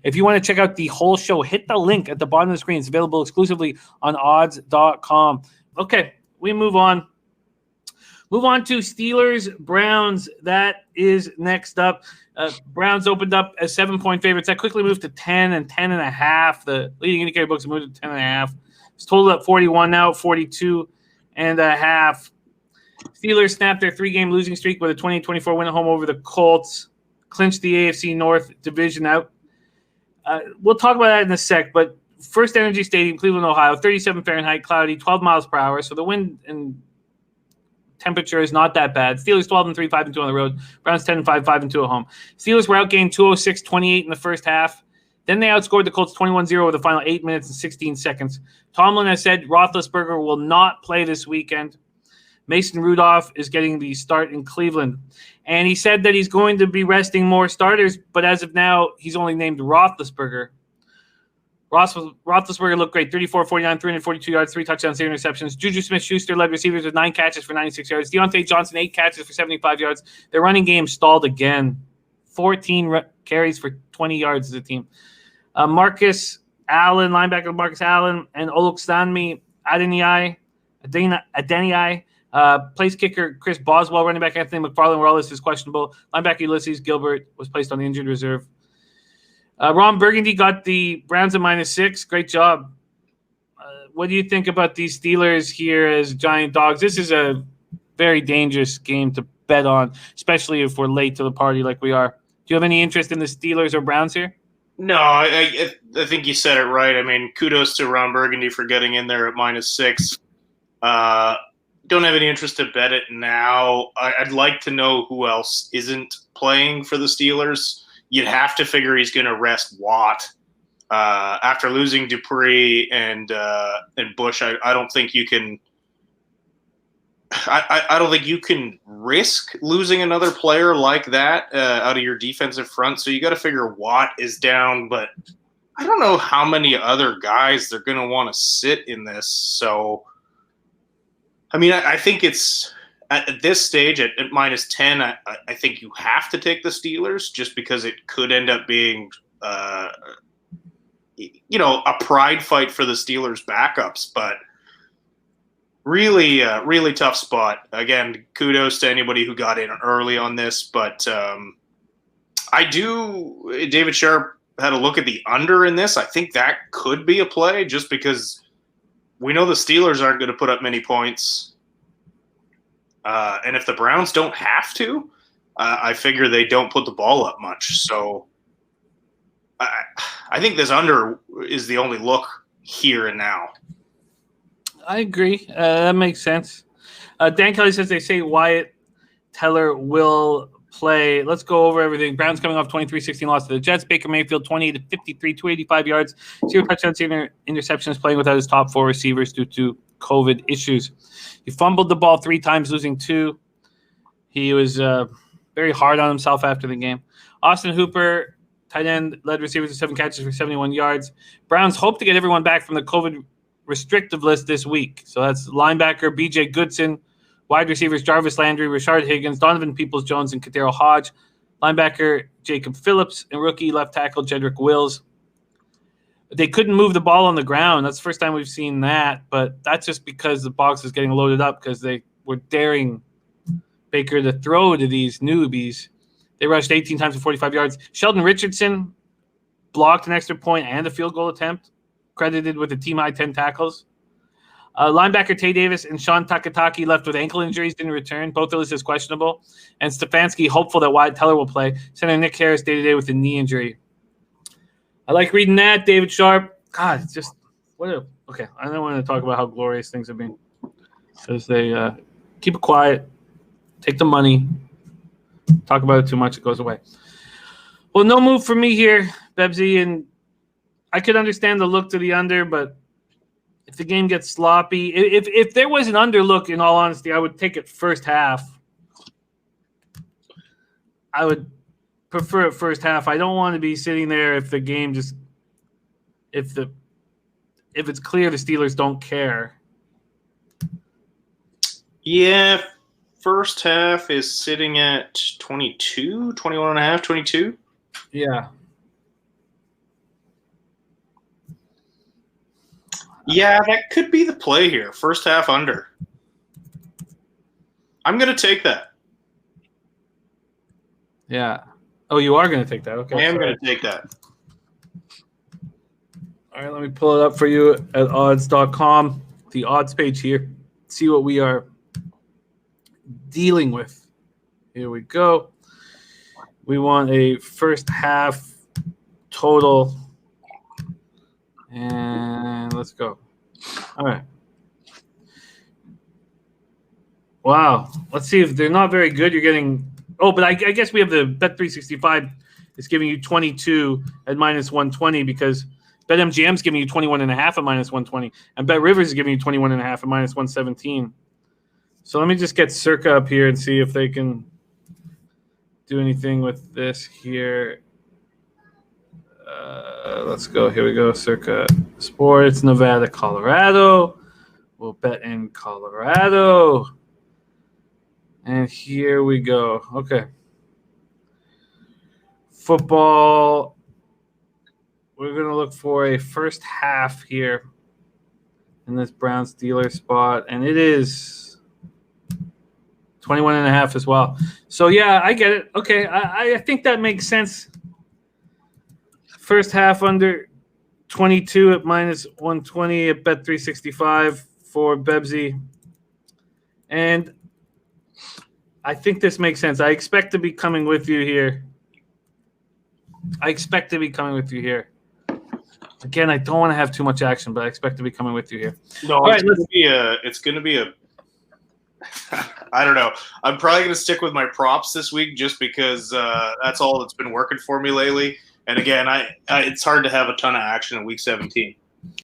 If you want to check out the whole show, hit the link at the bottom of the screen. It's available exclusively on odds.com. Okay, we move on. Move on to Steelers-Browns. That is next up. Browns opened up as 7-point favorites. That quickly moved to 10 and 10.5. The leading indicator books moved to 10.5. It's totaled at 41 now, 42.5. Steelers snapped their 3-game losing streak with a 28-24 win at home over the Colts. Clinched the AFC North division out. We'll talk about that in a sec, but FirstEnergy Stadium, Cleveland, Ohio, 37 Fahrenheit, cloudy, 12 miles per hour. So the wind and temperature is not that bad. Steelers 12-3, 5-2 on the road. Browns 10-5, 5-2 at home. Steelers were outgained 206-28 in the first half. Then they outscored the Colts 21-0 with the final 8 minutes and 16 seconds. Tomlin has said Roethlisberger will not play this weekend. Mason Rudolph is getting the start in Cleveland. And he said that he's going to be resting more starters, but as of now, he's only named Roethlisberger. Roethlisberger looked great, 34-49, 342 yards, 3 touchdowns, 3 interceptions. Juju Smith-Schuster led receivers with 9 catches for 96 yards. Deontay Johnson, 8 catches for 75 yards. Their running game stalled again. 14 carries for 20 yards as a team. Marcus Allen, linebacker Marcus Allen, and Oluksami Adeniyi, place kicker Chris Boswell, running back Anthony McFarland were all listed as questionable. Linebacker Ulysses Gilbert was placed on the injured reserve. Ron Burgundy got the Browns at -6. Great job. What do you think about these Steelers here as giant dogs? This is a very dangerous game to bet on, especially if we're late to the party like we are. Do you have any interest in the Steelers or Browns here? No, I think you said it right. I mean, kudos to Ron Burgundy for getting in there at -6. Don't have any interest to bet it now. I'd like to know who else isn't playing for the Steelers. You'd have to figure he's going to rest Watt after losing Dupree and Bush. I don't think you can. I don't think you can risk losing another player like that out of your defensive front. So you got to figure Watt is down, but I don't know how many other guys they're going to want to sit in this. So, I mean, I think it's at this stage at -10. I think you have to take the Steelers just because it could end up being, a pride fight for the Steelers backups, but. Really tough spot. Again, kudos to anybody who got in early on this, but David Sharp had a look at the under in this. I think that could be a play just because we know the Steelers aren't going to put up many points. And if the Browns don't have to, I figure they don't put the ball up much. So I think this under is the only look here and now. I agree. That makes sense. Dan Kelly says they say Wyatt Teller will play. Let's go over everything. Browns coming off 23-16 loss to the Jets. Baker Mayfield 28-53, 285 yards, 0 touchdowns, 0 interceptions, playing without his top 4 receivers due to COVID issues. He fumbled the ball 3 times, losing 2. He was very hard on himself after the game. Austin Hooper, tight end, led receivers with 7 catches for 71 yards. Browns hope to get everyone back from the COVID restrictive list this week. So that's linebacker B.J. Goodson, wide receivers Jarvis Landry, Rashard Higgins, Donovan Peoples-Jones, and Kadero Hodge, linebacker Jacob Phillips, and rookie left tackle Jedrick Wills. They couldn't move the ball on the ground. That's the first time we've seen that, but that's just because the box is getting loaded up because they were daring Baker to throw to these newbies. They rushed 18 times for 45 yards. Sheldon Richardson blocked an extra point and a field goal attempt, credited with a team-high 10 tackles. Linebacker Tay Davis and Sean Takataki left with ankle injuries, didn't return. Both are listed as questionable. And Stefanski hopeful that Wyatt Teller will play. Center Nick Harris day-to-day with a knee injury. I like reading that, David Sharp. God, it's just okay. I don't want to talk about how glorious things have been. Because they keep it quiet, take the money, talk about it too much, it goes away. Well, no move for me here, Bebsy, and I could understand the look to the under, but if the game gets sloppy, if there was an under look, in all honesty, I would take it first half. I would prefer it first half. I don't want to be sitting there if the game just if it's clear the Steelers don't care. Yeah, first half is sitting at 22, 21 and a half, 22. Yeah. Yeah, that could be the play here. First half under. I'm going to take that. Yeah. Oh, you are going to take that. Okay. I am going to take that. All right, let me pull it up for you at odds.com, the odds page here. See what we are dealing with. Here we go. We want a first half total. And let's go. All right. Wow. Let's see if they're not very good. You're getting – but I guess we have the Bet365 is giving you 22 at minus 120 because BetMGM is giving you 21.5 at minus 120. And BetRivers is giving you 21.5 at minus 117. So let me just get Circa up here and see if they can do anything with this here. Let's go. Here we go. Circa Sports, Nevada, Colorado. We'll bet in Colorado. And here we go. Okay. Football. We're going to look for a first half here in this Browns Steelers spot. And it is 21.5 as well. So, yeah, I get it. Okay. I think that makes sense. First half under 22 at minus 120 at Bet365 for Bebsy. And I think this makes sense. I expect to be coming with you here. Again, I don't want to have too much action, but I expect to be coming with you here. No, it's going to be a I don't know. I'm probably going to stick with my props this week just because that's all that's been working for me lately. And again, it's hard to have a ton of action in week 17.